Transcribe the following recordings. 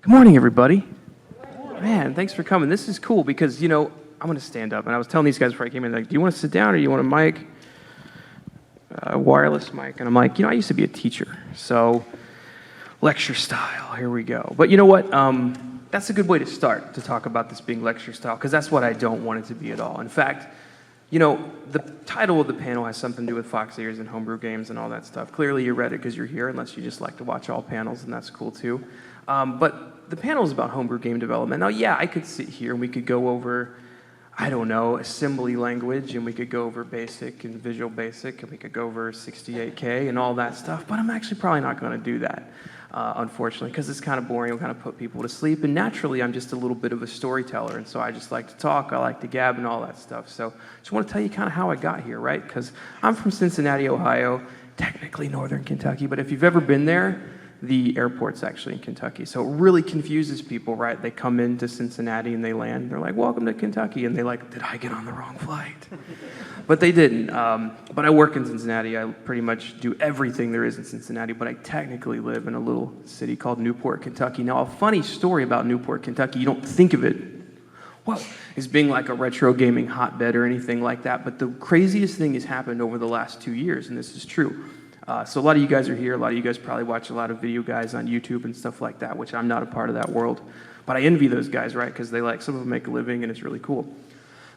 Good morning, everybody. Man, thanks for coming. This is cool because, I'm going to stand up. And I was telling these guys before I came in, like, do you want to sit down or do you want a mic? A wireless mic. And I'm like, I used to be a teacher. So, lecture style, here we go. But you know what? That's a good way to start, to talk about this being lecture style, because that's what I don't want it to be at all. In fact, the title of the panel has something to do with fox ears and homebrew games and all that stuff. Clearly you read it because you're here, unless you just like to watch all panels, and that's cool too. But the panel is about homebrew game development. Now, yeah, I could sit here and we could go over, I don't know, assembly language, and we could go over basic and visual basic, and we could go over 68K and all that stuff, but I'm actually probably not going to do that, unfortunately, because it's kind of boring. It'll kind of put people to sleep, and naturally, I'm just a little bit of a storyteller, and so I just like to talk, I like to gab and all that stuff. So just want to tell you kind of how I got here, right? Because I'm from Cincinnati, Ohio, technically northern Kentucky, but if you've ever been there, the airport's actually in Kentucky. So it really confuses people, right? They come into Cincinnati and they land, and they're like, welcome to Kentucky. And they're like, did I get on the wrong flight? But they didn't. But I work in Cincinnati. I pretty much do everything there is in Cincinnati, but I technically live in a little city called Newport, Kentucky. Now, a funny story about Newport, Kentucky, you don't think of it, well, as being like a retro gaming hotbed or anything like that, but the craziest thing has happened over the last 2 years, and this is true. So a lot of you guys are here. A lot of you guys probably watch a lot of video guys on YouTube and stuff like that, which I'm not a part of that world. But I envy those guys, right? Because some of them make a living and it's really cool.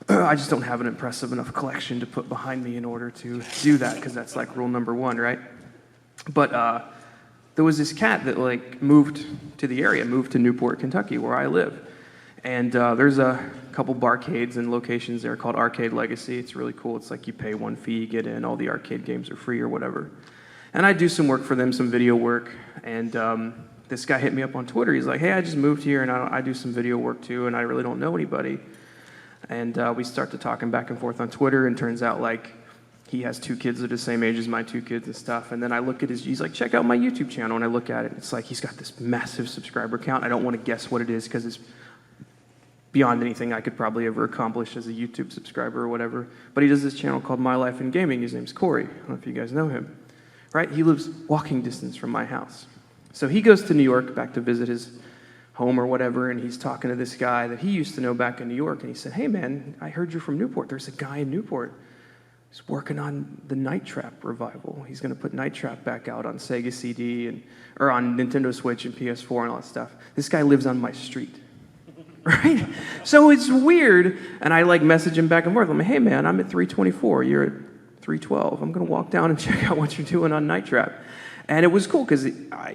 I just don't have an impressive enough collection to put behind me in order to do that, because that's like rule number one, right? But there was this cat that moved to the area, moved to Newport, Kentucky, where I live. And there's a couple barcades and locations there called Arcade Legacy. It's really cool. It's like you pay one fee, you get in, all the arcade games are free or whatever. And I do some work for them, some video work, and this guy hit me up on Twitter. He's like, hey, I just moved here, and I do some video work too, and I really don't know anybody. And we start to talking back and forth on Twitter, and turns out he has 2 kids that are the same age as my 2 kids and stuff. And then I look at he's like, check out my YouTube channel, and I look at it, and it's like he's got this massive subscriber count. I don't want to guess what it is, because it's beyond anything I could probably ever accomplish as a YouTube subscriber or whatever. But he does this channel called My Life in Gaming. His name's Corey. I don't know if you guys know him. Right? He lives walking distance from my house. So he goes to New York back to visit his home or whatever, and he's talking to this guy that he used to know back in New York, and he said, hey man, I heard you're from Newport. There's a guy in Newport who's working on the Night Trap revival. He's going to put Night Trap back out on Sega CD or on Nintendo Switch and PS4 and all that stuff. This guy lives on my street. Right? So it's weird, and I message him back and forth. I'm like, hey man, I'm at 324, you're at 312. I'm going to walk down and check out what you're doing on Night Trap. And it was cool because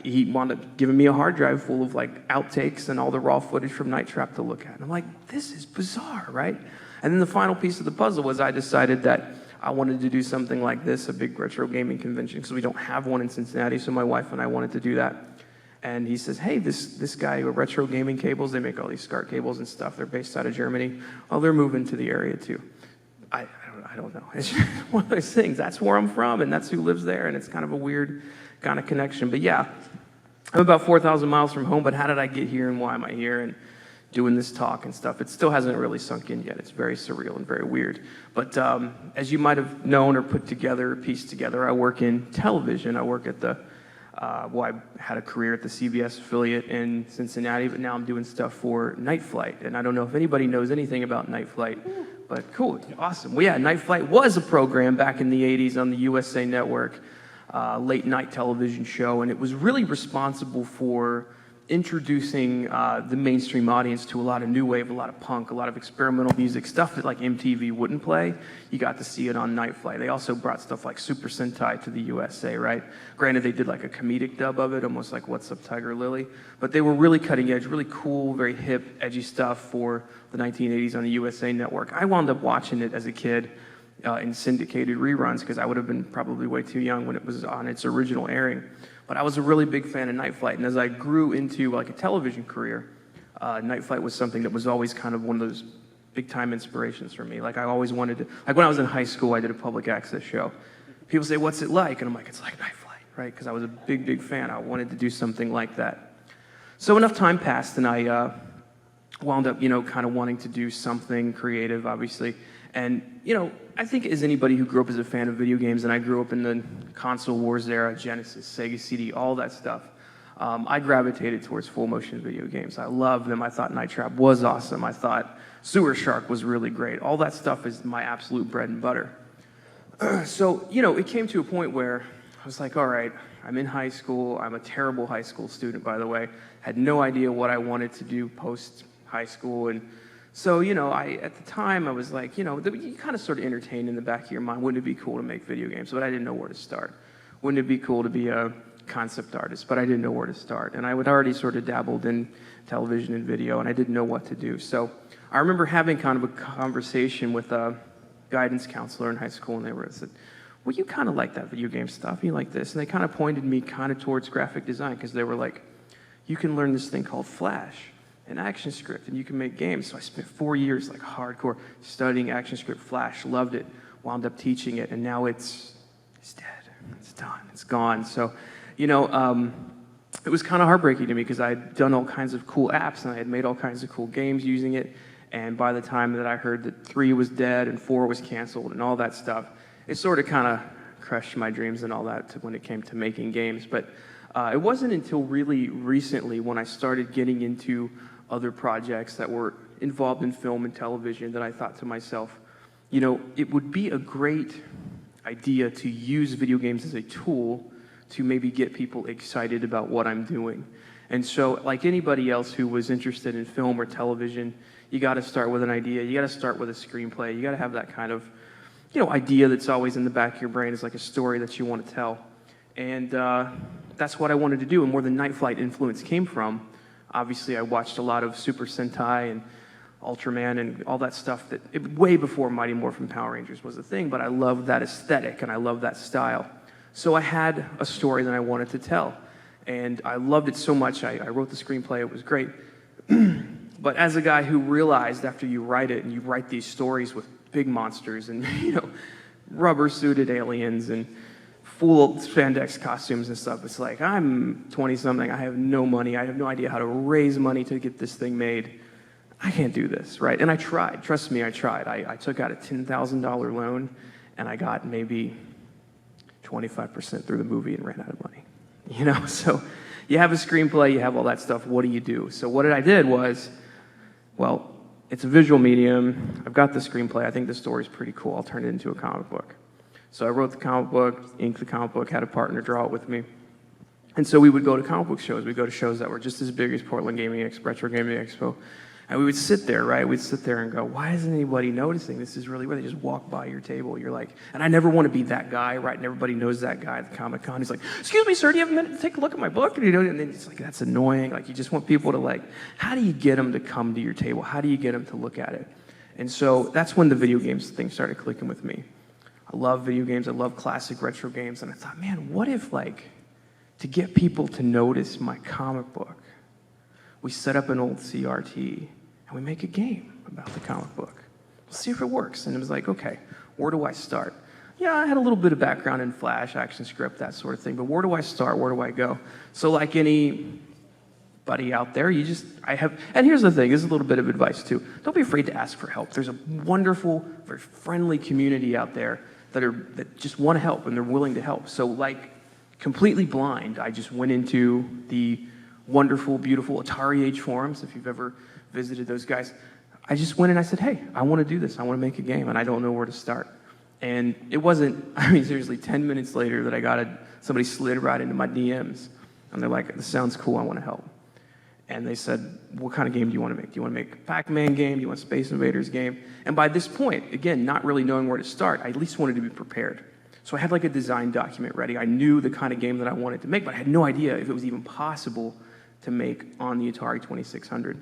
he wound up giving me a hard drive full of outtakes and all the raw footage from Night Trap to look at. And I'm like, this is bizarre, right? And then the final piece of the puzzle was I decided that I wanted to do something like this, a big retro gaming convention, because we don't have one in Cincinnati, so my wife and I wanted to do that. And he says, hey, this guy with Retro Gaming Cables, they make all these SCART cables and stuff. They're based out of Germany. Oh, they're moving to the area too. I don't know. It's one of those things. That's where I'm from, and that's who lives there, and it's kind of a weird kind of connection. But yeah, I'm about 4,000 miles from home, but how did I get here, and why am I here, and doing this talk and stuff? It still hasn't really sunk in yet. It's very surreal and very weird. But as you might have known or put together or pieced together, I work in television. I work at I had a career at the CBS affiliate in Cincinnati, but now I'm doing stuff for Night Flight. And I don't know if anybody knows anything about Night Flight, but cool, awesome. Well, yeah, Night Flight was a program back in the 80s on the USA Network, late night television show, and it was really responsible for introducing the mainstream audience to a lot of new wave, a lot of punk, a lot of experimental music, stuff that MTV wouldn't play. You got to see it on Night Flight. They also brought stuff like Super Sentai to the USA, right? Granted, they did a comedic dub of it, almost like What's Up, Tiger Lily? But they were really cutting edge, really cool, very hip, edgy stuff for the 1980s on the USA Network. I wound up watching it as a kid in syndicated reruns, because I would have been probably way too young when it was on its original airing. But I was a really big fan of Night Flight, and as I grew into a television career, Night Flight was something that was always kind of one of those big-time inspirations for me. I always wanted to, when I was in high school, I did a public access show. People say, what's it like? And I'm like, it's like Night Flight, right? Because I was a big, big fan. I wanted to do something like that. So enough time passed, and I wound up, kind of wanting to do something creative, obviously. And, I think as anybody who grew up as a fan of video games, and I grew up in the console wars era, Genesis, Sega CD, all that stuff, I gravitated towards full motion video games. I loved them. I thought Night Trap was awesome. I thought Sewer Shark was really great. All that stuff is my absolute bread and butter. So, it came to a point where I was like, all right, I'm in high school. I'm a terrible high school student, by the way. Had no idea what I wanted to do post high school. And so, at the time, I was like, you kind of sort of entertained in the back of your mind, wouldn't it be cool to make video games? But I didn't know where to start. Wouldn't it be cool to be a concept artist? But I didn't know where to start. And I had already sort of dabbled in television and video, and I didn't know what to do. So I remember having kind of a conversation with a guidance counselor in high school, and they said, well, you kind of like that video game stuff, you like this. And they kind of pointed me kind of towards graphic design, because they were like, you can learn this thing called Flash and ActionScript, and you can make games. So I spent 4 years like hardcore studying ActionScript, Flash, loved it, wound up teaching it, and now it's dead. It's done. It's gone. So, it was kind of heartbreaking to me, because I had done all kinds of cool apps, and I had made all kinds of cool games using it. And by the time that I heard that 3 was dead and 4 was canceled and all that stuff, it sort of kind of crushed my dreams and all that when it came to making games. But it wasn't until really recently, when I started getting into other projects that were involved in film and television, that I thought to myself, it would be a great idea to use video games as a tool to maybe get people excited about what I'm doing. And so, like anybody else who was interested in film or television, you got to start with an idea. You got to start with a screenplay. You got to have that kind of, idea that's always in the back of your brain. Is like a story that you want to tell. And that's what I wanted to do, and where the Night Flight influence came from. Obviously, I watched a lot of Super Sentai and Ultraman and all that stuff way before Mighty Morphin Power Rangers was a thing, but I loved that aesthetic and I loved that style. So I had a story that I wanted to tell, and I loved it so much. I wrote the screenplay. It was great. But as a guy who realized, after you write it and you write these stories with big monsters and, rubber-suited aliens and full spandex costumes and stuff, it's like, I'm 20-something, I have no money, I have no idea how to raise money to get this thing made. I can't do this, right? And I tried. Trust me, I tried. I took out a $10,000 loan, and I got maybe 25% through the movie and ran out of money. So you have a screenplay, you have all that stuff, what do you do? So what I did was, well, it's a visual medium, I've got the screenplay, I think the story's pretty cool, I'll turn it into a comic book. So I wrote the comic book, inked the comic book, had a partner draw it with me. And so we would go to comic book shows. We'd go to shows that were just as big as Portland Gaming Expo, Retro Gaming Expo. And we would sit there, right? We'd sit there and go, why isn't anybody noticing? This is really where they just walk by your table. You're like, and I never want to be that guy, right? And everybody knows that guy at the Comic-Con. He's like, excuse me, sir, do you have a minute to take a look at my book? And then it's like, that's annoying. Like, you just want people to how do you get them to come to your table? How do you get them to look at it? And so that's when the video games thing started clicking with me. I love video games. I love classic retro games. And I thought, man, what if, to get people to notice my comic book, we set up an old CRT and we make a game about the comic book. We'll see if it works. And it was like, okay, where do I start? Yeah, I had a little bit of background in Flash, ActionScript, that sort of thing, but where do I start? Where do I go? So like anybody out there, and here's the thing, this is a little bit of advice too. Don't be afraid to ask for help. There's a wonderful, very friendly community out there that just want to help and they're willing to help. So completely blind, I just went into the wonderful, beautiful Atari Age forums, if you've ever visited those guys. I just went and I said, hey, I want to do this. I want to make a game, and I don't know where to start. And it wasn't, seriously, 10 minutes later that I got somebody slid right into my DMs, and they're like, this sounds cool, I want to help. And they said, what kind of game do you want to make? Do you want to make a Pac-Man game? Do you want a Space Invaders game? And by this point, again, not really knowing where to start, I at least wanted to be prepared. So I had a design document ready. I knew the kind of game that I wanted to make, but I had no idea if it was even possible to make on the Atari 2600.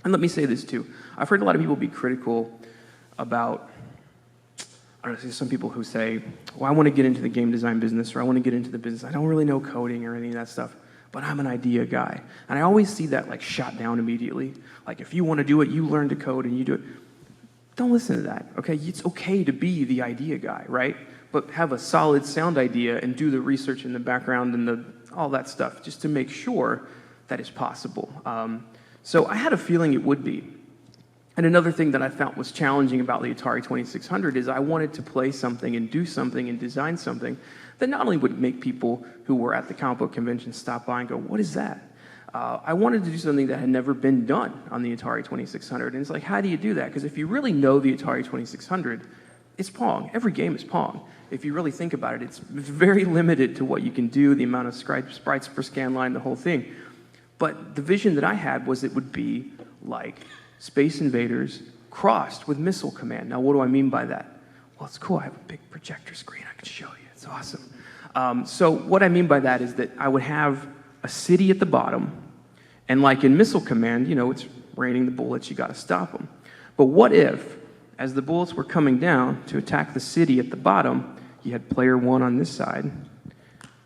And let me say this too. I've heard a lot of people be critical about, I don't know, some people who say, well, I want to get into the game design business, or I want to get into the business. I don't really know coding or any of that stuff, but I'm an idea guy. And I always see that shot down immediately. If you want to do it, you learn to code and you do it. Don't listen to that, okay? It's okay to be the idea guy, right? But have a solid sound idea and do the research in the background and all that stuff just to make sure that it's possible. So I had a feeling it would be. And another thing that I found was challenging about the Atari 2600 is I wanted to play something and do something and design something that not only would make people who were at the comic book convention stop by and go, what is that? I wanted to do something that had never been done on the Atari 2600. And it's like, how do you do that? Because if you really know the Atari 2600, it's Pong. Every game is Pong. If you really think about it, it's very limited to what you can do, the amount of sprites per scan line, the whole thing. But the vision that I had was it would be like Space Invaders crossed with Missile Command. Now, what do I mean by that? Well, it's cool. I have a big projector screen I can show you. It's awesome. So what I mean by that is that I would have a city at the bottom, and like in Missile Command, you know, it's raining the bullets. You got to stop them. But what if, as the bullets were coming down to attack the city at the bottom, you had player 1 on this side,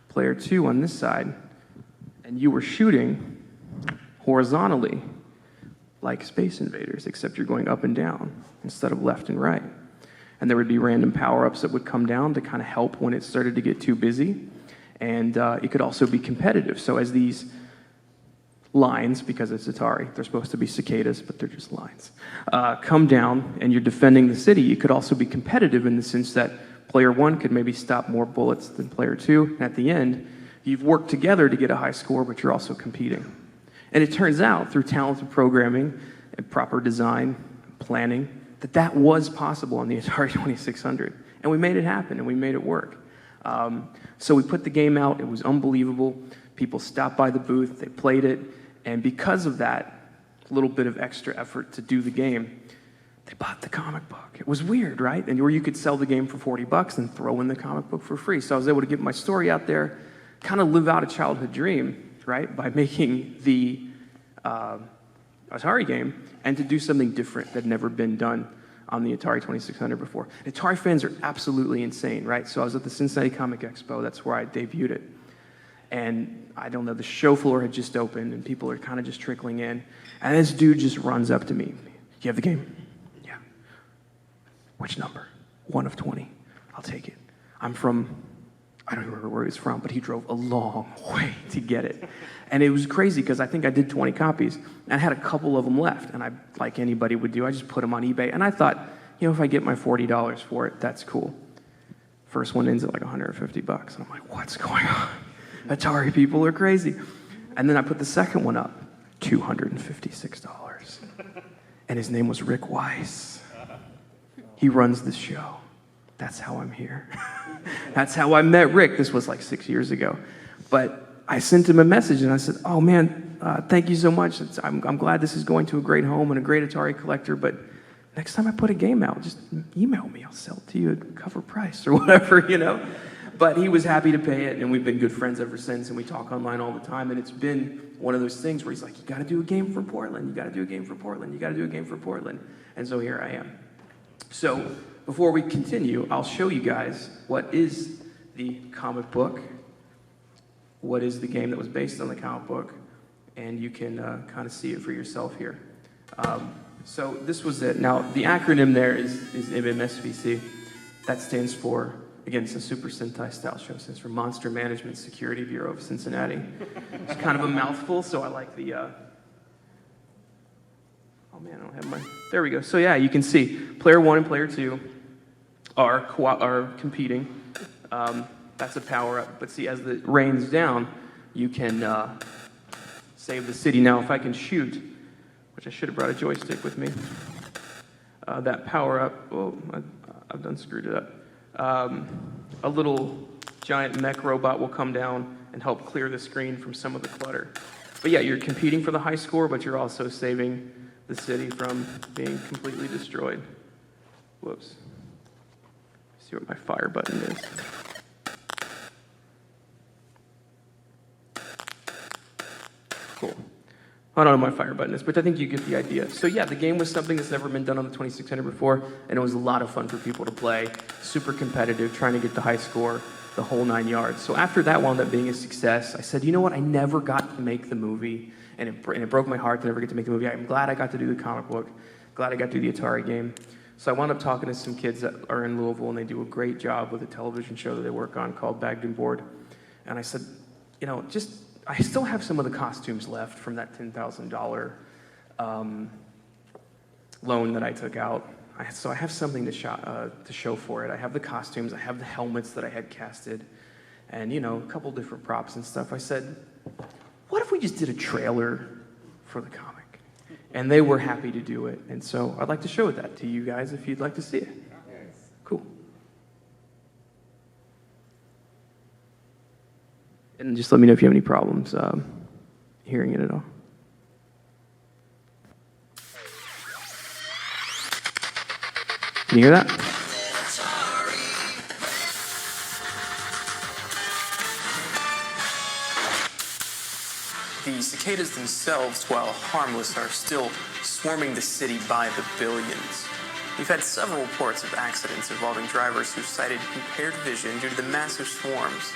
player 2 on this side, and you were shooting horizontally like Space Invaders, except you're going up and down instead of left and right. And there would be random power-ups that would come down to kind of help when it started to get too busy. And it could also be competitive. So as these lines, because it's Atari, they're supposed to be cicadas, but they're just lines, come down and you're defending the city, it could also be competitive in the sense that player 1 could maybe stop more bullets than player 2. And at the end, you've worked together to get a high score, but you're also competing. And it turns out, through talented programming and proper design, planning, that was possible on the Atari 2600. And we made it happen, and we made it work. So we put the game out. It was unbelievable. People stopped by the booth. They played it. And because of that little bit of extra effort to do the game, they bought the comic book. It was weird, right? And where you could sell the game for $40 and throw in the comic book for free. So I was able to get my story out there, kind of live out a childhood dream, right, by making the Atari game, and to do something different that had never been done on the Atari 2600 before. Atari fans are absolutely insane, right? So I was at the Cincinnati Comic Expo. That's where I debuted it. And I don't know, the show floor had just opened, and people are kind of just trickling in. And this dude just runs up to me. You have the game? Yeah. Which number? 1 of 20. I'll take it. I'm from, I don't remember where he was from, but he drove a long way to get it. And it was crazy because I think I did 20 copies, and I had a couple of them left. And I, like anybody would do, I just put them on eBay. And I thought, you know, if I get my $40 for it, that's cool. First one ends at like $150. And I'm like, what's going on? Atari people are crazy. And then I put the second one up, $256. And his name was Rick Weiss. He runs the show. That's how I'm here. That's how I met Rick. This was like 6 years ago. But I sent him a message and I said, oh man, thank you so much. I'm glad this is going to a great home and a great Atari collector, but next time I put a game out, just email me. I'll sell it to you at cover price or whatever, you know. But he was happy to pay it, and we've been good friends ever since, and we talk online all the time, and it's been one of those things where he's like, you got to do a game for Portland. You got to do a game for Portland. You got to do a game for Portland. And so here I am. So before we continue, I'll show you guys what is the comic book, what is the game that was based on the comic book, and you can kind of see it for yourself here. So this was it. Now, the acronym there is MMSVC. That stands for, again, it's a Super Sentai style show. It stands for Monster Management Security Bureau of Cincinnati. It's kind of a mouthful, so I like the... oh man, I don't have my... There we go. So yeah, you can see player 1 and player 2 are competing. That's a power-up. But see, as it rains down, you can save the city. Now, if I can shoot, which I should have brought a joystick with me, that power-up... Oh, I've done screwed it up. A little giant mech robot will come down and help clear the screen from some of the clutter. But yeah, you're competing for the high score, but you're also saving the city from being completely destroyed. Whoops. See what my fire button is. Cool. I don't know what my fire button is, but I think you get the idea. So yeah, the game was something that's never been done on the 2600 before, and it was a lot of fun for people to play. Super competitive, trying to get the high score, the whole 9 yards. So after that wound up being a success, I said, you know what, I never got to make the movie, and it broke my heart to never get to make the movie. I'm glad I got to do the comic book, glad I got to do the Atari game. So I wound up talking to some kids that are in Louisville, and they do a great job with a television show that they work on called Bagged and Board. And I said, you know, I still have some of the costumes left from that $10,000 loan that I took out. So I have something to show for it. I have the costumes, I have the helmets that I had casted, and a couple different props and stuff. I said, what if we just did a trailer for the comic? And they were happy to do it. And so I'd like to show that to you guys if you'd like to see it. Cool. And just let me know if you have any problems hearing it at all. Can you hear that? The cicadas themselves, while harmless, are still swarming the city by the billions. We've had several reports of accidents involving drivers who cited impaired vision due to the massive swarms.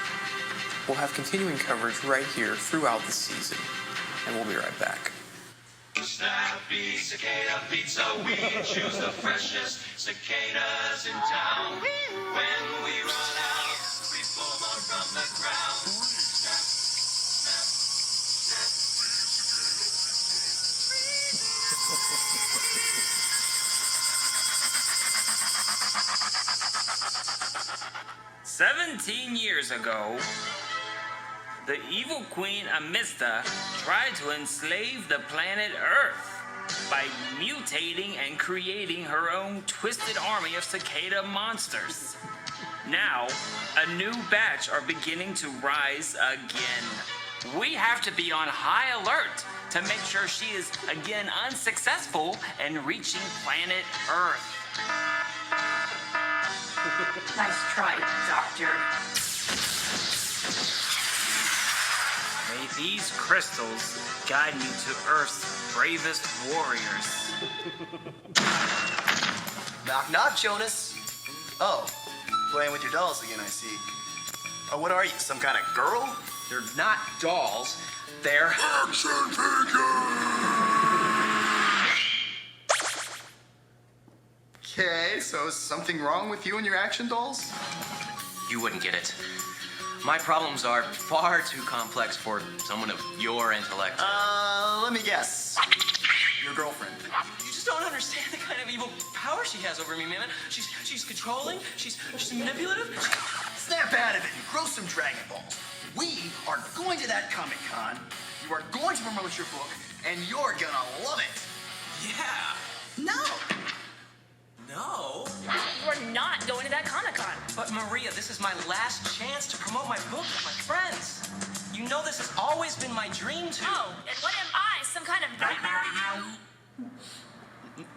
We'll have continuing coverage right here throughout the season, and we'll be right back. Snappy cicada pizza, we choose the freshest cicadas in town. When we run out, we pull more from the ground. Snap, snap, snap. 17 years ago, the evil queen Amista tried to enslave the planet Earth by mutating and creating her own twisted army of cicada monsters. Now, a new batch are beginning to rise again. We have to be on high alert to make sure she is again unsuccessful in reaching planet Earth. Nice try, Doctor. May these crystals guide me to Earth's bravest warriors. Knock, knock, Jonas. Oh, playing with your dolls again, I see. Oh, what are you, some kind of girl? They're not dolls. They're Action Okay, so is something wrong with you and your action dolls? You wouldn't get it. My problems are far too complex for someone of your intellect. Let me guess. Your girlfriend. You just don't understand the kind of evil power she has over me, man. She's controlling. She's manipulative. Snap out of it and grow some Dragon Balls. We are going to that Comic-Con. You are going to promote your book, and you're gonna love it. Yeah. No. No. We're not going to that Comic-Con. But Maria, this is my last chance to promote my book with my friends. You know this has always been my dream to. Oh, and what am I? Some kind of nightmare?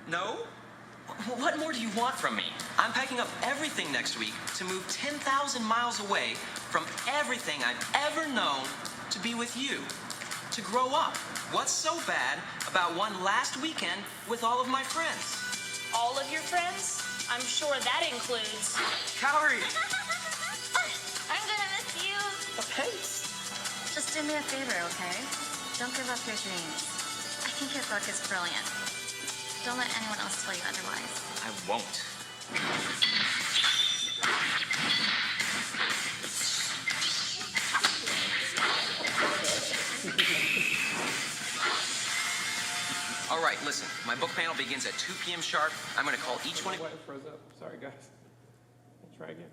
No? What more do you want from me? I'm packing up everything next week to move 10,000 miles away from everything I've ever known to be with you. To grow up. What's so bad about one last weekend with all of my friends? All of your friends? I'm sure that includes... Cowrie! I'm gonna miss you. Thanks. Just do me a favor, okay? Don't give up your dreams. I think your book is brilliant. Don't let anyone else tell you otherwise. I won't. All right, listen. My book panel begins at 2 p.m. sharp. I'm going to call each one of... What? It froze up. Sorry, guys. I'll try again.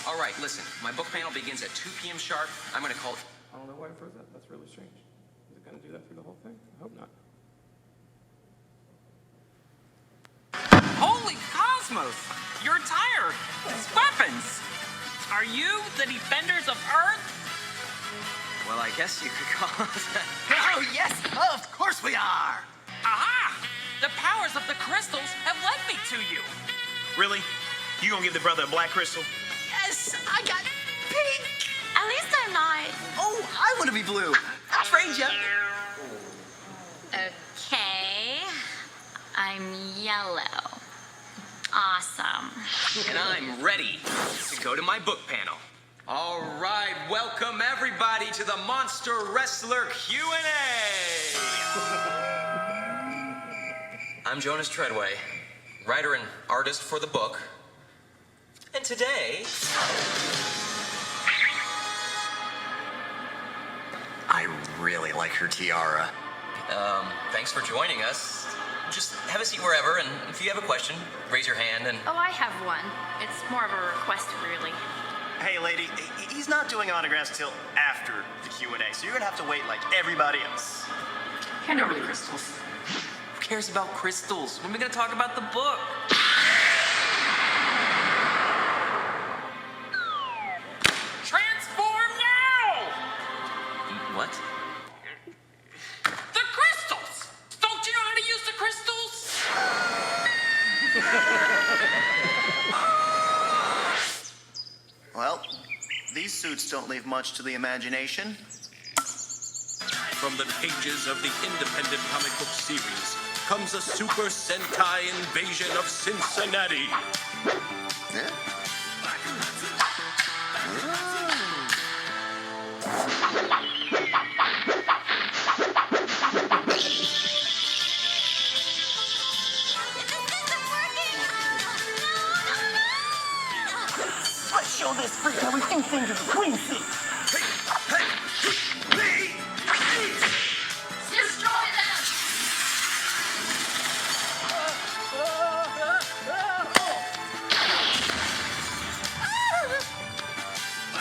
All right, listen. My book panel begins at 2 p.m. sharp. I'm going to call... I don't know why it froze up. That's really strange. Is it going to do that through the whole thing? I hope not. Holy cosmos! You're tired! These weapons! Are you the defenders of Earth? Well, I guess you could call us that. Oh, yes, of course we are. Aha! The powers of the crystals have led me to you. Really? You gonna give the brother a black crystal? Yes, I got pink. At least I'm not. Oh, I want to be blue. I'll trade you. Okay. I'm yellow. Awesome. And I'm ready to go to my book panel. All right, welcome everybody to the Monster Wrestler Q&A. I'm Jonas Treadway, writer and artist for the book. And today, I really like her tiara. Thanks for joining us. Just have a seat wherever, and if you have a question, raise your hand and... Oh, I have one. It's more of a request, really. Hey, lady, he's not doing autographs till after the Q&A, so you're gonna have to wait like everybody else. Hand over the crystals. Who cares about crystals? When are we gonna talk about the book? Transform now! What? The crystals! Don't you know how to use the crystals? Well, these suits don't leave much to the imagination. From the pages of the independent comic book series comes a Super Sentai invasion of Cincinnati. Yeah. Let's show this freak how we do things in the Queen Seat. Destroy them!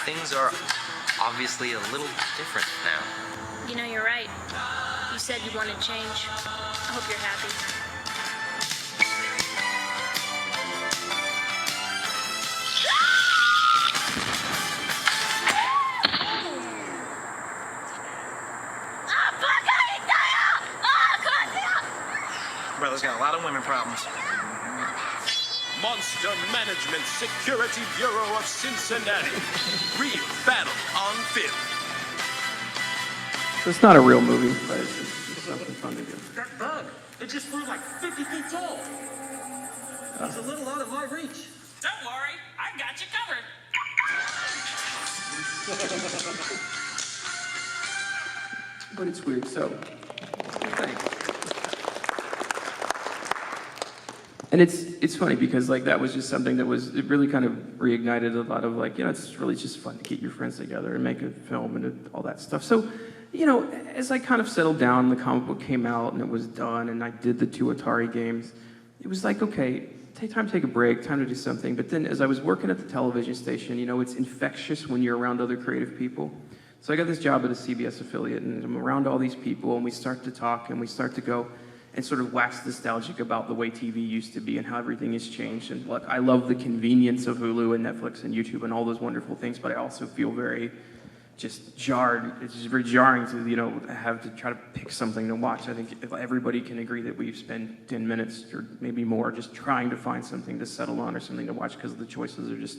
Things are obviously a little different now. You know, you're right. You said you wanted change. I hope you're happy. Brother's got a lot of women problems. Monster Management Security Bureau of Cincinnati. Real battle on film. So it's not a real movie, but it's just something fun to do. That bug, it just flew like 50 feet tall. He's a little out of my reach. Don't worry, I got you covered. But it's weird, so thanks. And it's funny because like that was just something that was, it really kind of reignited a lot of like, it's really just fun to get your friends together and make a film and all that stuff. So, as I kind of settled down, the comic book came out and it was done and I did the 2 Atari games, it was like, okay, time to take a break, time to do something. But then as I was working at the television station, it's infectious when you're around other creative people. So I got this job at a CBS affiliate and I'm around all these people and we start to talk and we start to go and sort of wax nostalgic about the way TV used to be and how everything has changed. And look, I love the convenience of Hulu and Netflix and YouTube and all those wonderful things, but I also feel very just jarred. It's just very jarring to, have to try to pick something to watch. I think everybody can agree that we've spent 10 minutes or maybe more just trying to find something to settle on or something to watch because the choices are just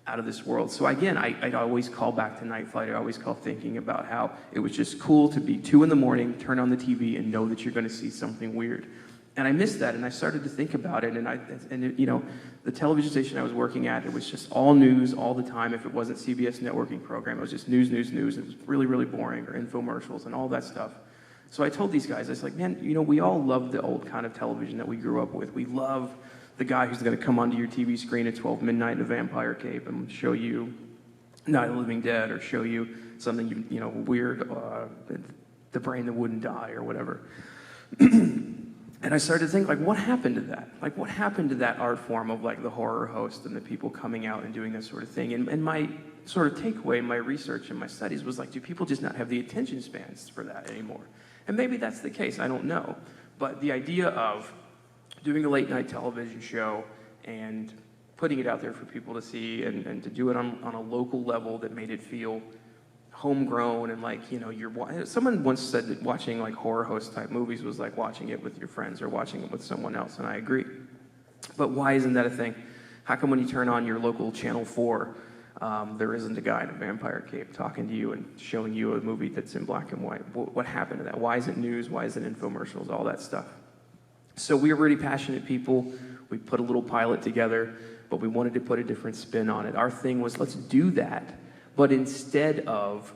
out of this world. So again, I'd always call back to Night Flight. I always call thinking about how it was just cool to be 2 a.m, turn on the TV and know that you're gonna see something weird. And I missed that and I started to think about it the television station I was working at, it was just all news all the time. If it wasn't CBS networking program, it was just news. It was really, really boring, or infomercials and all that stuff. So I told these guys, I was like, man, we all love the old kind of television that we grew up with. We love the guy who's going to come onto your TV screen at 12 midnight in a vampire cape and show you Night of the Living Dead or show you something weird, the brain that wouldn't die or whatever. And I started to think, like, what happened to that? Like, what happened to that art form of like the horror host and the people coming out and doing that sort of thing? And my sort of takeaway, my research and my studies was like, do people just not have the attention spans for that anymore? And maybe that's the case, I don't know. But the idea of doing a late night television show and putting it out there for people to see and to do it on a local level that made it feel homegrown and like, someone once said that watching like horror host type movies was like watching it with your friends or watching it with someone else, and I agree. But why isn't that a thing? How come when you turn on your local Channel 4, there isn't a guy in a vampire cape talking to you and showing you a movie that's in black and white? What happened to that? Why isn't news? Why isn't infomercials? All that stuff. So we were really passionate people. We put a little pilot together, but we wanted to put a different spin on it. Our thing was, let's do that, but instead of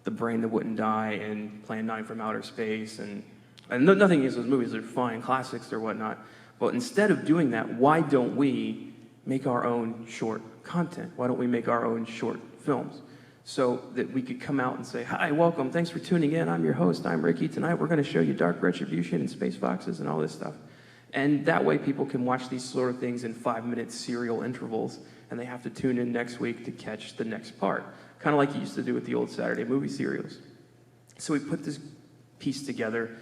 The Brain That Wouldn't Die and Plan 9 from Outer Space, and nothing against those movies, they're fine classics or whatnot, but instead of doing that, why don't we make our own short content? Why don't we make our own short films? so that we could come out and say, hi, welcome, thanks for tuning in. I'm your host, I'm Ricky. Tonight we're going to show you Dark Retribution and Space Foxes and all this stuff. And that way people can watch these sort of things in 5-minute serial intervals, and they have to tune in next week to catch the next part. Kind of like you used to do with the old Saturday movie serials. So we put this piece together,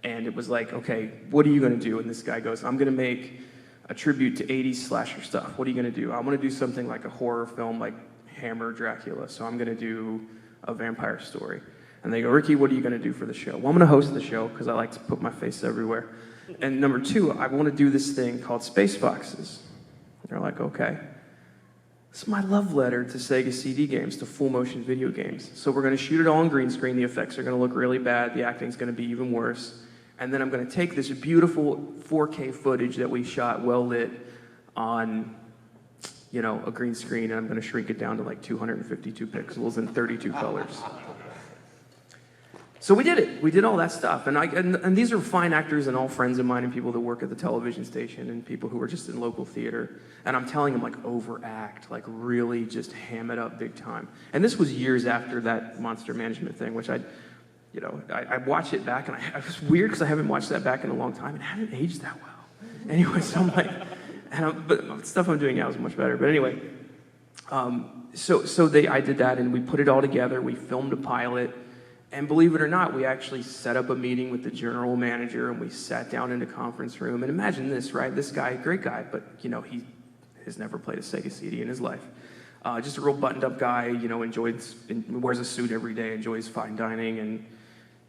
and it was like, okay, what are you going to do? And this guy goes, I'm going to make a tribute to 80s slasher stuff. What are you going to do? I want to do something like a horror film like Hammer Dracula, so I'm going to do a vampire story. And they go, Ricky, what are you going to do for the show? Well, I'm going to host the show because I like to put my face everywhere. And number 2, I want to do this thing called Space Foxes. And they're like, okay. It's my love letter to Sega CD games, to full motion video games. So we're going to shoot it all on green screen. The effects are going to look really bad. The acting's going to be even worse. And then I'm going to take this beautiful 4K footage that we shot well lit on, you know, a green screen, and I'm going to shrink it down to like 252 pixels and 32 colors. So we did it. We did all that stuff. And these are fine actors and all friends of mine and people that work at the television station and people who are just in local theater. And I'm telling them, like, overact, like really just ham it up big time. And this was years after that Monster Management thing, which I watch it back, and it was weird because I haven't watched that back in a long time and it hadn't aged that well. Anyway, so I'm like, but stuff I'm doing now is much better. But anyway, I did that, and we put it all together. We filmed a pilot, and believe it or not, we actually set up a meeting with the general manager, and we sat down in a conference room. And imagine this, right? This guy, great guy, but you know, he has never played a Sega CD in his life. Just a real buttoned-up guy, you know, wears a suit every day, enjoys fine dining and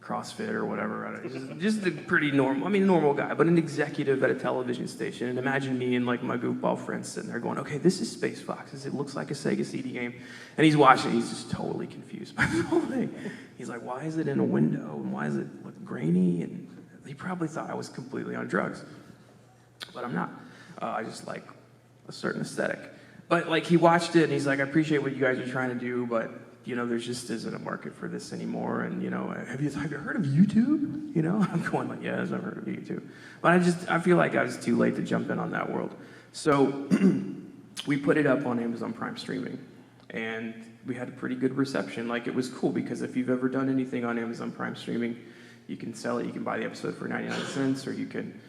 CrossFit or whatever. Just a pretty normal guy, but an executive at a television station. And imagine me and like my goofball friends sitting there going, okay, this is Space Foxes. It looks like a Sega CD game. And he's watching, he's just totally confused by the whole thing. He's like, why is it in a window? And why is it look grainy? And he probably thought I was completely on drugs. But I'm not. I just like a certain aesthetic. But like he watched it and he's like, I appreciate what you guys are trying to do, but you know, there just isn't a market for this anymore. And, you know, have you heard of YouTube? You know, I'm going like, yeah, I've never heard of YouTube. But I feel like I was too late to jump in on that world. So we put it up on Amazon Prime streaming, and we had a pretty good reception. Like, it was cool because if you've ever done anything on Amazon Prime streaming, you can sell it. You can buy the episode for 99 cents, or you can,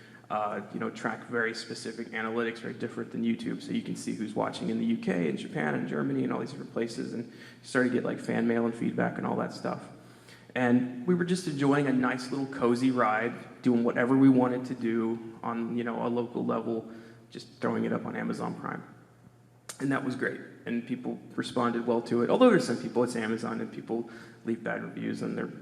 you know, track very specific analytics, very different than YouTube. So you can see who's watching in the UK and Japan and Germany and all these different places, and you start to get like fan mail and feedback and all that stuff. And we were just enjoying a nice little cozy ride, doing whatever we wanted to do on, you know, a local level, just throwing it up on Amazon Prime. And that was great. And people responded well to it. Although there's some people, it's Amazon, and people leave bad reviews and they're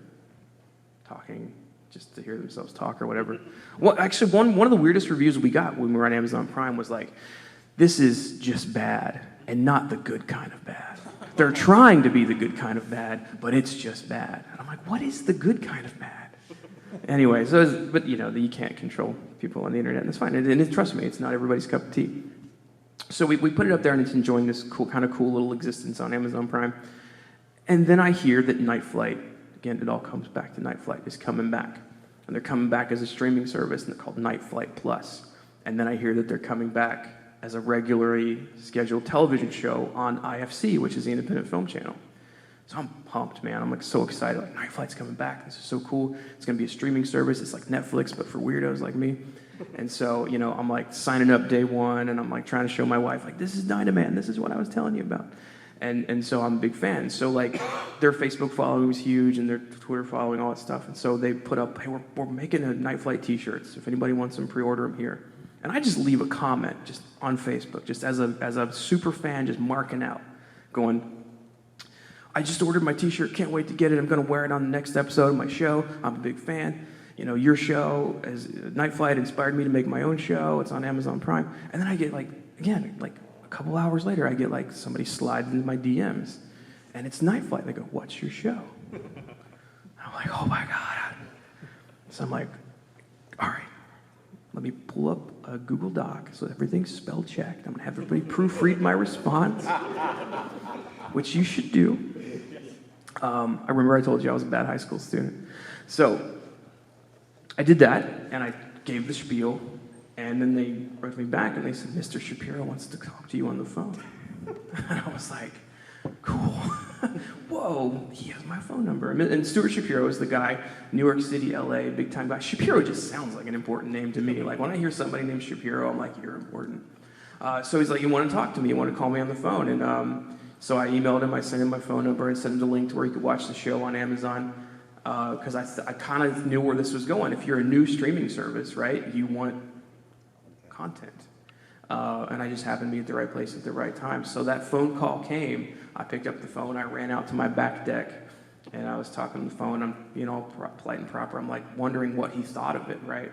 talking just to hear themselves talk or whatever. Well, actually, one of the weirdest reviews we got when we were on Amazon Prime was like, this is just bad, and not the good kind of bad. They're trying to be the good kind of bad, but it's just bad. And I'm like, what is the good kind of bad? Anyway, but you know, you can't control people on the internet, and it's fine. And trust me, it's not everybody's cup of tea. So we put it up there, and it's enjoying this cool little existence on Amazon Prime. And then I hear that Night Flight, again, it all comes back to Night Flight, is coming back. And they're coming back as a streaming service, and they're called Night Flight Plus. And then I hear that they're coming back as a regularly scheduled television show on IFC, which is the independent film channel. So I'm pumped, man. I'm like so excited. Like, Night Flight's coming back. This is so cool. It's going to be a streaming service. It's like Netflix, but for weirdos like me. And so, you know, I'm like signing up day one, and I'm like trying to show my wife, like, this is Dynaman. This is what I was telling you about. And so I'm a big fan. So like their Facebook following was huge, and their Twitter following, all that stuff. And so they put up, hey, we're making a Night Flight t-shirts. If anybody wants them, pre-order them here. And I just leave a comment just on Facebook, just as a super fan, just marking out, going, I just ordered my t-shirt, can't wait to get it. I'm going to wear it on the next episode of my show. I'm a big fan. You know, your show, as Night Flight, inspired me to make my own show. It's on Amazon Prime. And then I get like, again, like a couple hours later, I get like somebody slides into my DMs, and it's Night Flight. They go, what's your show? I'm like, oh my God. So I'm like, all right, let me pull up a Google Doc so everything's spell checked. I'm gonna have everybody proofread my response, which you should do. I remember I told you I was a bad high school student. So I did that, and I gave the spiel, and then they wrote me back, and they said, Mr. Shapiro wants to talk to you on the phone. And I was like, cool. whoa, he has my phone number. And Stuart Shapiro is the guy, New York City, LA, big time guy. Shapiro just sounds like an important name to me. Like when I hear somebody named Shapiro, I'm like, you're important. So he's like, you want to talk to me? You want to call me on the phone? And so I emailed him, I sent him my phone number, and sent him the link to where he could watch the show on Amazon. Because I kind of knew where this was going. If you're a new streaming service, right, you want content. And I just happened to be at the right place at the right time. So that phone call came. I picked up the phone. I ran out to my back deck, and I was talking on the phone. I'm, polite and proper. I'm like wondering what he thought of it, right?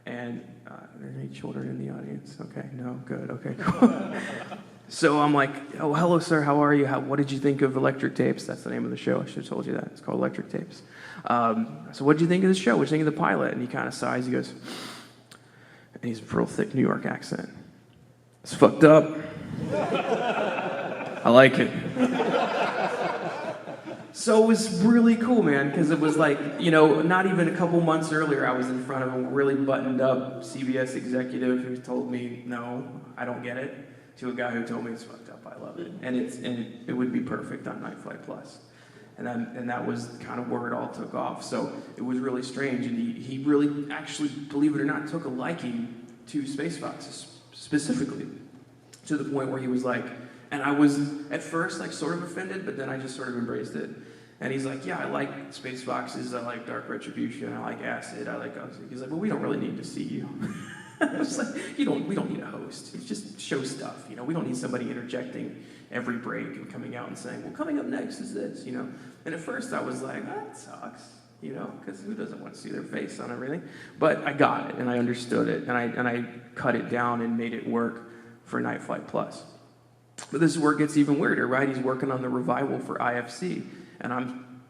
And are there any children in the audience? Okay, no, good, okay, cool. So I'm like, oh, hello, sir. How are you? What did you think of Electric Tapes? That's the name of the show. I should have told you that. It's called Electric Tapes. So what did you think of the show? What did you think of the pilot? And he kind of sighs. He goes, and he's a real thick New York accent. It's fucked up. I like it. So it was really cool, man, because it was like, not even a couple months earlier, I was in front of a really buttoned up CBS executive who told me, no, I don't get it, to a guy who told me it's fucked up, I love it. And it would be perfect on Night Flight Plus. And that was kind of where it all took off. So it was really strange. And he really, actually, believe it or not, took a liking to Space Foxes, specifically, to the point where he was like, and I was at first like sort of offended, but then I just sort of embraced it. And he's like, yeah, I like Space Foxes, I like Dark Retribution, I like Acid, I like Oxy. He's like, well, we don't really need to see you. I was like, we don't need a host. It's just show stuff, we don't need somebody interjecting every break and coming out and saying, well, coming up next is this, And at first I was like, that sucks, because who doesn't want to see their face on everything? But I got it, and I understood it, and I cut it down and made it work for Night Flight Plus. But this is where it gets even weirder, right? He's working on the revival for IFC,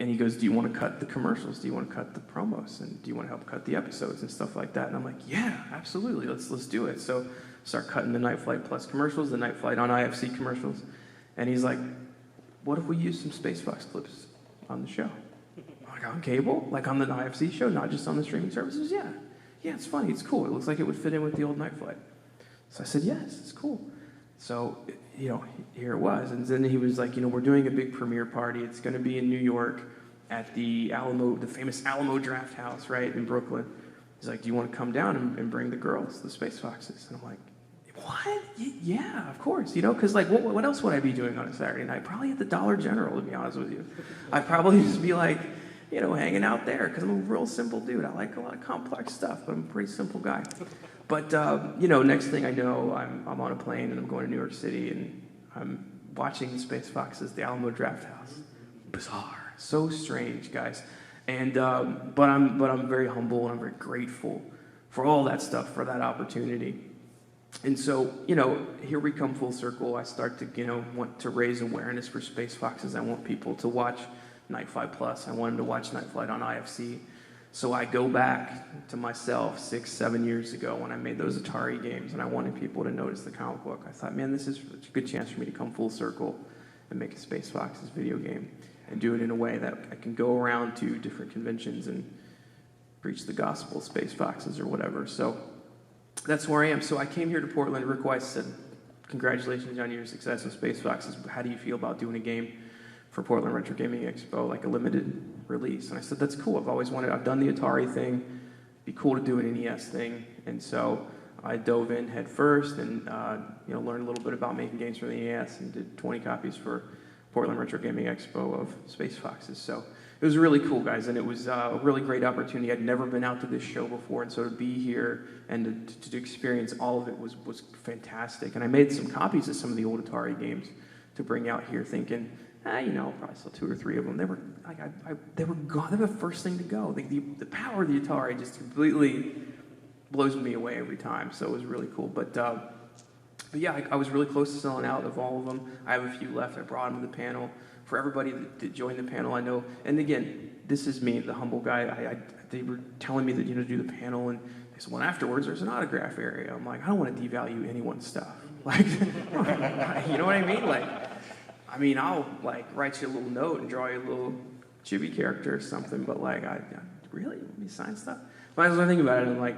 and he goes, do you want to cut the commercials? Do you want to cut the promos? And do you want to help cut the episodes and stuff like that? And I'm like, yeah, absolutely, let's do it. So start cutting the Night Flight Plus commercials, the Night Flight on IFC commercials. And he's like, what if we use some Space Fox clips on the show? I'm like, on cable? Like on the IFC show, not just on the streaming services? Yeah, it's funny, it's cool. It looks like it would fit in with the old Night Flight. So I said, yes, it's cool. So, here it was. And then he was like, we're doing a big premiere party. It's going to be in New York at the famous Alamo Draft House, right, in Brooklyn. He's like, do you want to come down and bring the girls, the Space Foxes? And I'm like, what? Yeah, of course, because like, what else would I be doing on a Saturday night? Probably at the Dollar General, to be honest with you. I'd probably just be like, hanging out there, because I'm a real simple dude. I like a lot of complex stuff, but I'm a pretty simple guy. But, next thing I know, I'm on a plane and I'm going to New York City and I'm watching the Space Foxes, the Alamo Draft House. Bizarre. So strange, guys. And, but I'm very humble and I'm very grateful for all that stuff, for that opportunity. And so, here we come full circle. I start to, want to raise awareness for Space Foxes. I want people to watch Night Flight Plus. I want them to watch Night Flight on IFC. So I go back to myself 6-7 years ago when I made those Atari games, and I wanted people to notice the comic book. I thought, man, this is a good chance for me to come full circle and make a Space Foxes video game and do it in a way that I can go around to different conventions and preach the gospel of Space Foxes or whatever. So that's where I am. So I came here to Portland. Rick Weiss said, congratulations on your success with Space Foxes. How do you feel about doing a game for Portland Retro Gaming Expo, like a limited release? And I said, that's cool. I've done the Atari thing. It'd be cool to do an NES thing. And so I dove in head first and learned a little bit about making games for the NES and did 20 copies for Portland Retro Gaming Expo of Space Foxes. So it was really cool, guys, and it was a really great opportunity. I'd never been out to this show before, and so to be here and to experience all of it was fantastic. And I made some copies of some of the old Atari games to bring out here, thinking, probably still 2 or 3 of them. They were like, they were gone. They were the first thing to go. The power of the Atari just completely blows me away every time. So it was really cool. But yeah, I was really close to selling out of all of them. I have a few left. I brought them to the panel. For everybody that joined the panel, I know. And again, this is me, the humble guy. They were telling me that to do the panel, and they said, well, afterwards there's an autograph area. I'm like, I don't want to devalue anyone's stuff. Like, you know what I mean? I'll write you a little note and draw you a little chibi character or something, but I really? Let me sign stuff? But as I think about it, I'm like,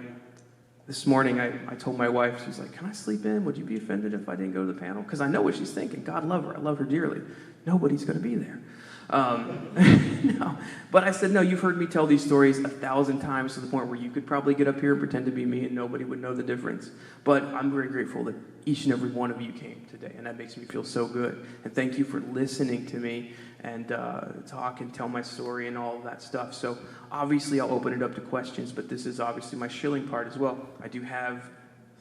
this morning I told my wife, she's like, can I sleep in? Would you be offended if I didn't go to the panel? Because I know what she's thinking. God love her. I love her dearly. Nobody's going to be there. No, but I said, no, you've heard me tell these stories 1,000 times to the point where you could probably get up here and pretend to be me and nobody would know the difference. But I'm very grateful that each and every one of you came today, and that makes me feel so good. And thank you for listening to me and talk and tell my story and all of that stuff. So obviously I'll open it up to questions, but this is obviously my shilling part as well. I do have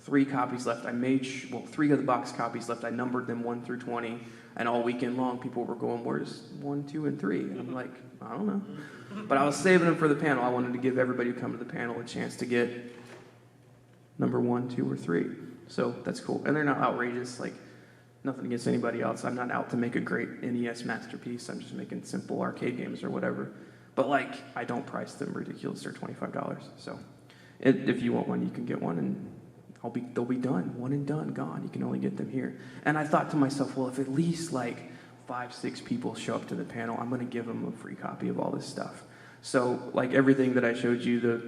3 copies left. I made, 3 of the box copies left. I numbered them 1 through 20. And all weekend long, people were going, where's 1, 2, and 3? And I'm like, I don't know. But I was saving them for the panel. I wanted to give everybody who come to the panel a chance to get number 1, 2, or 3. So that's cool. And they're not outrageous, like nothing against anybody else. I'm not out to make a great NES masterpiece. I'm just making simple arcade games or whatever. But like, I don't price them ridiculous. They're $25. So if you want one, you can get one, and they'll be done, one and done, gone. You can only get them here. And I thought to myself, well, if at least like 5, 6 people show up to the panel, I'm going to give them a free copy of all this stuff. So like everything that I showed you, the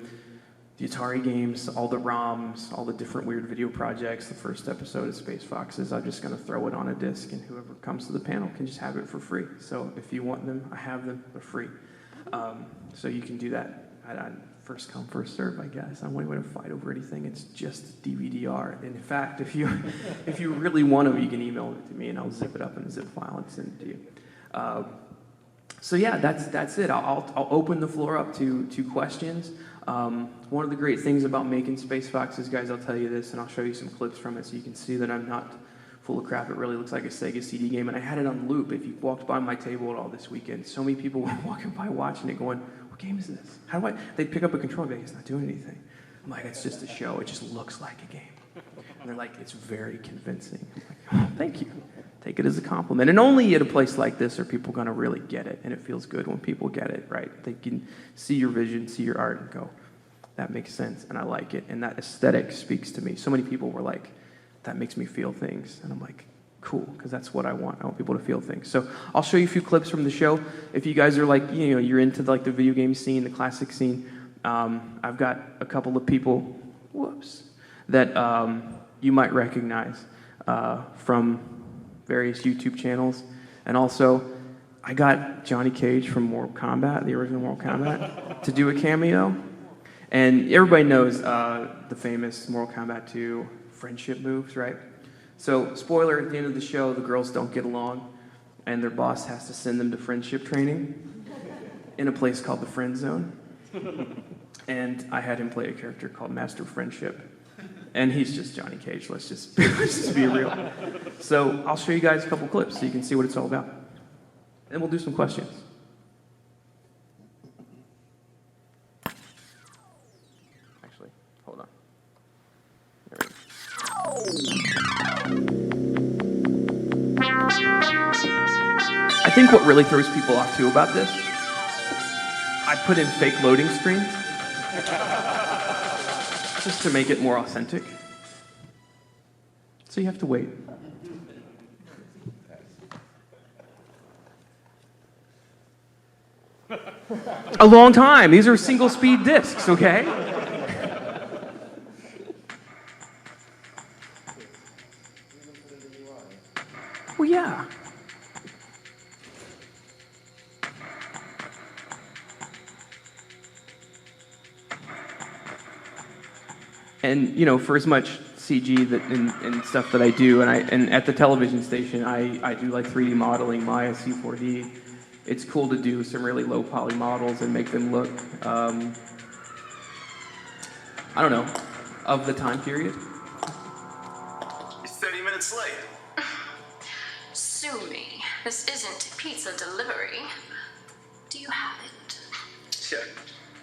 Atari games, all the ROMs, all the different weird video projects, the first episode of Space Foxes, I'm just going to throw it on a disc, and whoever comes to the panel can just have it for free. So if you want them, I have them for free. So you can do that. First come, first serve, I guess. I don't want anyone to fight over anything. It's just DVD-R. And in fact, if you really want them, you can email it to me, and I'll zip it up in a zip file and send it to you. So yeah, that's it. I'll open the floor up to questions. One of the great things about making Space Foxes, guys, I'll tell you this, and I'll show you some clips from it so you can see that I'm not full of crap. It really looks like a Sega CD game, and I had it on loop. If you walked by my table at all this weekend, so many people were walking by watching it going, what game is this? How do I? They'd pick up a controller, like, it's not doing anything. I'm like, it's just a show. It just looks like a game. And they're like, it's very convincing. I'm like, oh, thank you. Take it as a compliment. And only at a place like this are people going to really get it. And it feels good when people get it, right? They can see your vision, see your art, and go, that makes sense, and I like it. And that aesthetic speaks to me. So many people were like, that makes me feel things. And I'm like, cool, because that's what I want. I want people to feel things. So I'll show you a few clips from the show. If you guys are like, you're into like the video game scene, the classic scene, I've got a couple of people, that you might recognize from various YouTube channels. And also, I got Johnny Cage from Mortal Kombat, the original Mortal Kombat, to do a cameo. And everybody knows the famous Mortal Kombat 2 friendship moves, right? So, spoiler, at the end of the show, the girls don't get along, and their boss has to send them to friendship training in a place called the Friend Zone. And I had him play a character called Master Friendship. And he's just Johnny Cage, let's just be real. So, I'll show you guys a couple clips so you can see what it's all about. And we'll do some questions. Actually, hold on. There we go. I think what really throws people off too about this, I put in fake loading screens just to make it more authentic. So you have to wait. A long time. These are single speed discs, okay? Well, yeah. And for as much CG and stuff that I do, and at the television station, I do like 3D modeling, Maya, C4D. It's cool to do some really low poly models and make them look, I don't know, of the time period. You're 30 minutes late. Sue me. This isn't pizza delivery. Do you have it?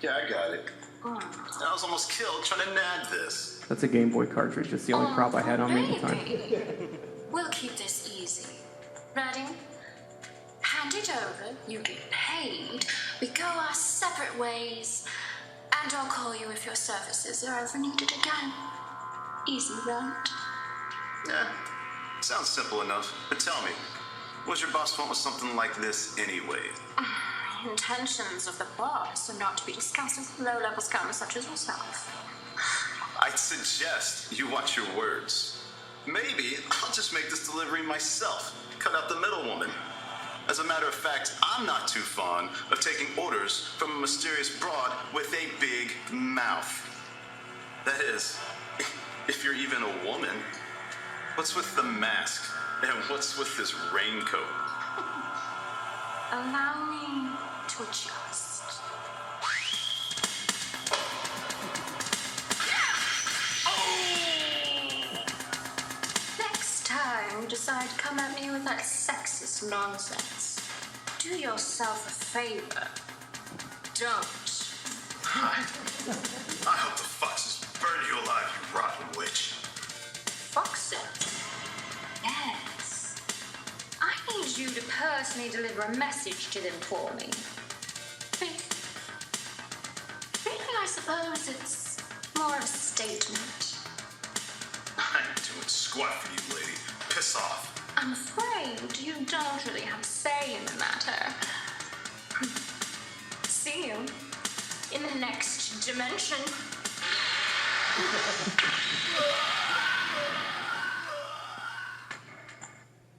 Yeah, I got it. I was almost killed trying to nab this. That's a Game Boy cartridge. That's the only prop I had on me at the time. We'll keep this easy. Ready? Hand it over, you get paid, we go our separate ways, and I'll call you if your services are ever needed again. Easy, right? Yeah, sounds simple enough. But tell me, what's your boss want with something like this anyway? Intentions of the boss are not to be discussed with low-level scammers such as yourself. I'd suggest you watch your words. Maybe I'll just make this delivery myself. Cut out the middlewoman. As a matter of fact, I'm not too fond of taking orders from a mysterious broad with a big mouth. That is, if you're even a woman. What's with the mask? And what's with this raincoat? Allow me to adjust. Next time you decide to come at me with that sexist nonsense, do yourself a favor. Don't. I hope the foxes burn you alive, you rotten witch. Foxes? Yes. I need you to personally deliver a message to them for me. Really, I suppose it's more of a statement. I ain't doing squat for you, lady. Piss off. I'm afraid you don't really have a say in the matter. See you in the next dimension.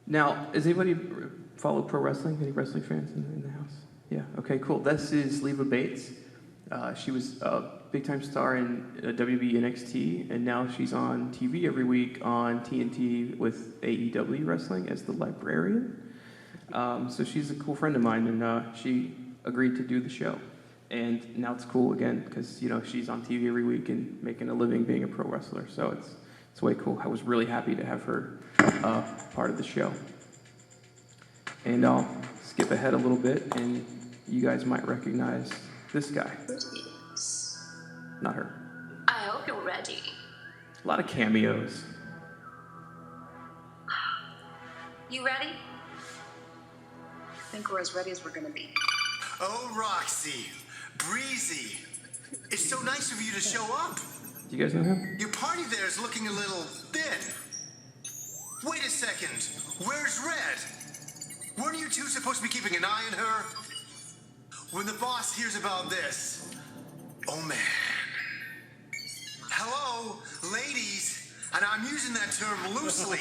Now, does anybody follow pro wrestling? Any wrestling fans in the house? Yeah, okay, cool. This is Leva Bates. She was a big-time star in WWE NXT, and now she's on TV every week on TNT with AEW Wrestling as the librarian. So she's a cool friend of mine, and she agreed to do the show. And now it's cool again because, you know, she's on TV every week and making a living being a pro wrestler. So it's way cool. I was really happy to have her part of the show. And I'll skip ahead a little bit, and you guys might recognize this guy. Not her. I hope you're ready. A lot of cameos. You ready? I think we're as ready as we're gonna be. Oh, Roxy, Breezy, it's so nice of you to show up. Do you guys know him? Your party there is looking a little thin. Wait a second, where's Red? Weren't you two supposed to be keeping an eye on her? When the boss hears about this, oh man. Hello, ladies, and I'm using that term loosely.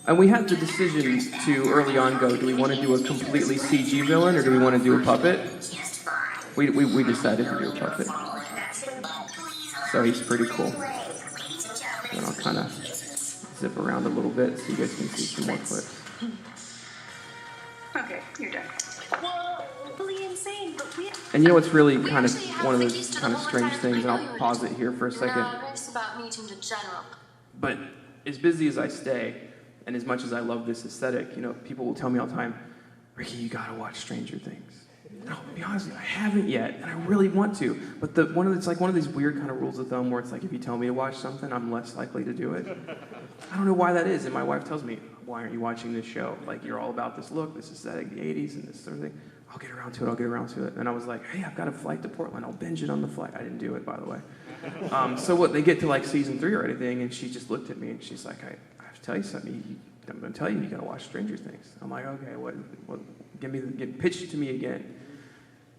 And we had the decision to early on go, do we want to do a completely CG villain or do we want to do a puppet? We decided to do a puppet. So he's pretty cool. And I'll kind of zip around a little bit so you guys can see some more clips. Okay, you're done. Well, really insane, but we... And you know what's really kind of one of those kind of strange things, and I'll pause it here for a second. Nervous about meeting the general. But as busy as I stay, and as much as I love this aesthetic, you know, people will tell me all the time, Ricky, you gotta watch Stranger Things. And I'll be honest with you, I haven't yet, and I really want to. But it's like one of these weird kind of rules of thumb where it's like if you tell me to watch something, I'm less likely to do it. I don't know why that is, and my wife tells me, why aren't you watching this show? Like, you're all about this look, this aesthetic, the 80s, and this sort of thing. I'll get around to it. And I was like, hey, I've got a flight to Portland. I'll binge it on the flight. I didn't do it, by the way. So what, they get to like season 3 or anything, and she just looked at me, and she's like, I have to tell you something. I'm going to tell you, you got to watch Stranger Things. I'm like, okay, what pitch it to me again.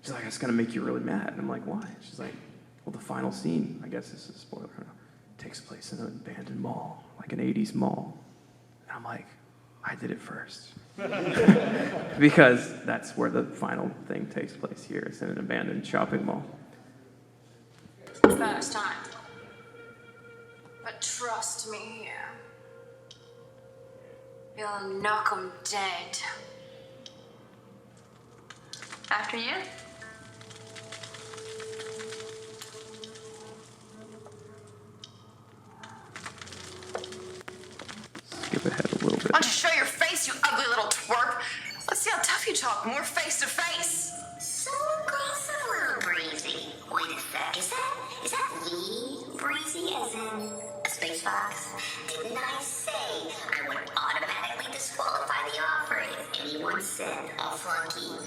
She's like, it's going to make you really mad. And I'm like, why? She's like, well, the final scene, I guess this is a spoiler, takes place in an abandoned mall, like an 80s mall. And I'm like, I did it first. Because that's where the final thing takes place here. It's in an abandoned shopping mall. First time. But trust me here. You'll knock 'em dead. After you? Skip ahead a little bit. Why don't you show your face, you ugly little twerp? Let's see how tough you talk. More face to face. So aggressive, little Breezy. Wait a sec, is that me, Breezy, as in a space fox? Didn't I say I would automatically disqualify the offer if anyone said a flunky?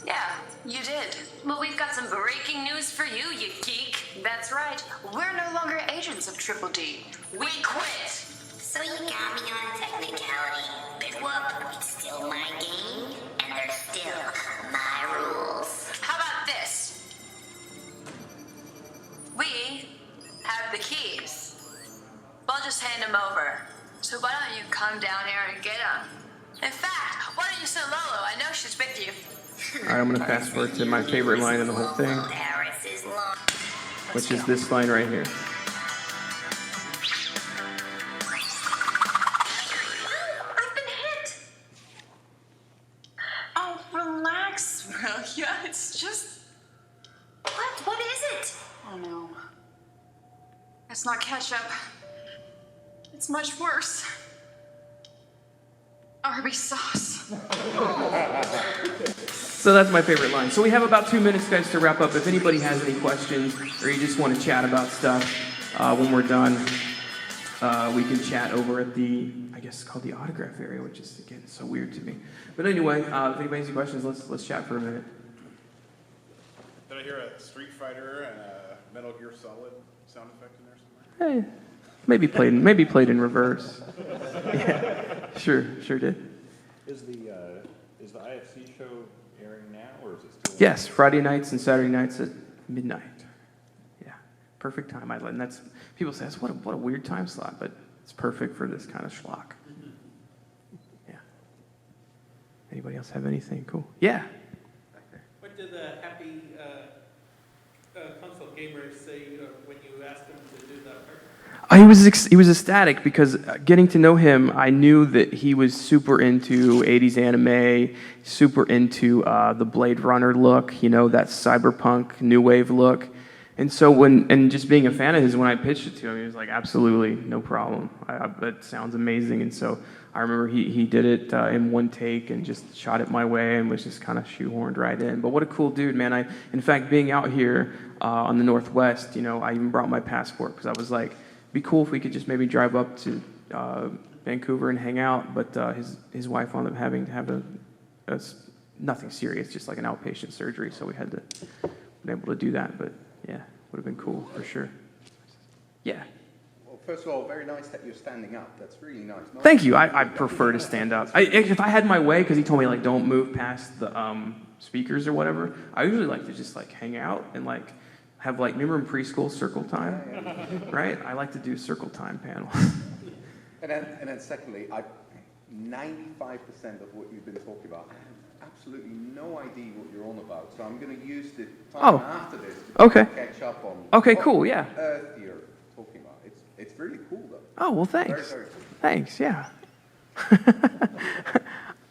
Yeah, you did. Well, we've got some breaking news for you, you geek. That's right. We're no longer agents of Triple D. We quit. So you got me on a technicality. Big whoop, it's still my game, and they're still my rules. How about this? We have the keys. We'll just hand them over. So why don't you come down here and get them? In fact, why don't you sit with you. All right, I'm going to fast forward to my favorite line in the whole thing, which is this line right here. I've been hit. Oh, relax, Rolia. It's just... What is it? Oh, no. That's not ketchup. It's much worse. Arby's sauce. So that's my favorite line. So we have about 2 minutes, guys, to wrap up. If anybody has any questions or you just want to chat about stuff when we're done, we can chat over at the, I guess it's called the autograph area, which is, again, so weird to me. But anyway, if anybody has any questions, let's chat for a minute. Did I hear a Street Fighter and a Metal Gear Solid sound effect in there somewhere? Hey, maybe played in reverse. Yeah, sure did. Is the IFC show airing now, or is it still? Yes, Friday nights and Saturday nights at midnight. Yeah, perfect time. And that's, people say, that's what a weird time slot, but it's perfect for this kind of schlock. Yeah. Anybody else have anything cool? Yeah. What did the happy console gamers say when you asked them to do that part? He was ecstatic because getting to know him, I knew that he was super into 80s anime, super into the Blade Runner look, that cyberpunk new wave look. And so and just being a fan of his, when I pitched it to him, he was like, absolutely, no problem. That sounds amazing. And so I remember he did it in one take and just shot it my way and was just kind of shoehorned right in. But what a cool dude, man. In fact, being out here on the Northwest, I even brought my passport because I was like, be cool if we could just maybe drive up to Vancouver and hang out. But his wife wound up having to have a nothing serious, just like an outpatient surgery. So we had to be able to do that. But yeah, would have been cool for sure. Yeah. Well, first of all, very nice that you're standing up. That's really nice. Thank you. I prefer to stand up. If I had my way, because he told me don't move past the speakers or whatever. I usually like to just hang out and have remember in preschool circle time, right? I like to do circle time panels. And then secondly, 95% of what you've been talking about, I have absolutely no idea what you're on about. So I'm going to use the time after this to catch up on what cool, yeah. earth you're talking about. It's really cool though. Oh, well, thanks. Very, very cool. Thanks, yeah.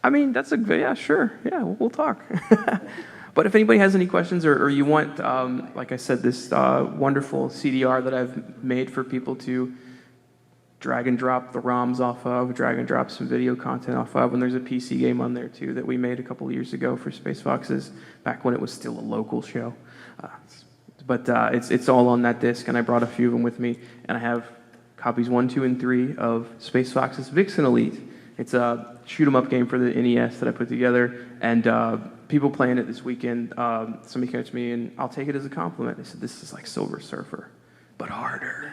I mean, that's yeah, sure. Yeah, we'll talk. But if anybody has any questions or you want, like I said, this wonderful CDR that I've made for people to drag and drop the ROMs off of, drag and drop some video content off of, and there's a PC game on there too that we made a couple of years ago for Space Foxes, back when it was still a local show. But it's all on that disc, and I brought a few of them with me, and I have copies 1, 2, and 3 of Space Foxes Vixen Elite. It's a shoot-'em-up game for the NES that I put together, and people playing it this weekend, somebody came to me, and I'll take it as a compliment. They said, this is like Silver Surfer, but harder.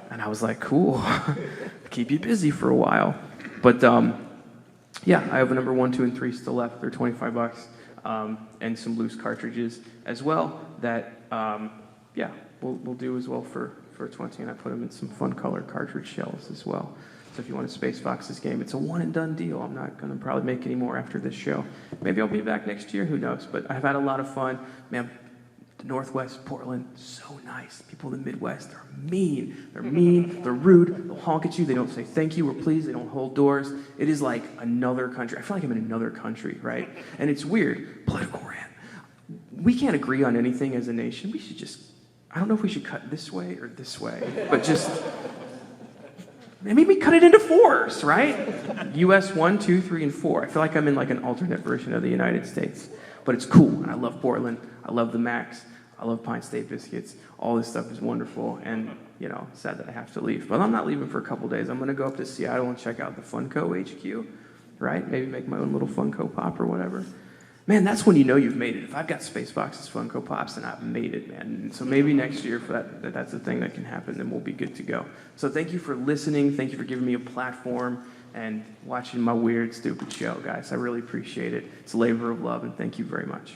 And I was like, cool. Keep you busy for a while. But yeah, I have a number 1, 2, and 3 still left. They're $25, and some loose cartridges as well that, yeah, we'll do as well for 20, and I put them in some fun color cartridge shells as well. So if you want a Space Foxes game, it's a one and done deal. I'm not going to probably make any more after this show. Maybe I'll be back next year, who knows? But I've had a lot of fun. Man, the Northwest, Portland, so nice. People in the Midwest are mean. They're mean, they're rude, they'll honk at you, they don't say thank you or please, they don't hold doors. It is like another country. I feel like I'm in another country, right? And it's weird. Political rant. We can't agree on anything as a nation. We should just, I don't know if we should cut this way or this way, but just, maybe we cut it into 4s, right? US 1, 2, 3, and 4. I feel like I'm in like an alternate version of the United States. But it's cool, and I love Portland. I love the Max. I love Pine State biscuits. All this stuff is wonderful, and sad that I have to leave. But I'm not leaving for a couple days. I'm going to go up to Seattle and check out the Funko HQ, right? Maybe make my own little Funko Pop or whatever. Man, that's when you know you've made it. If I've got Space Foxes Funko Pops, then I've made it, man. So maybe next year, if that's a thing that can happen, then we'll be good to go. So thank you for listening. Thank you for giving me a platform and watching my weird, stupid show, guys. I really appreciate it. It's a labor of love, and thank you very much.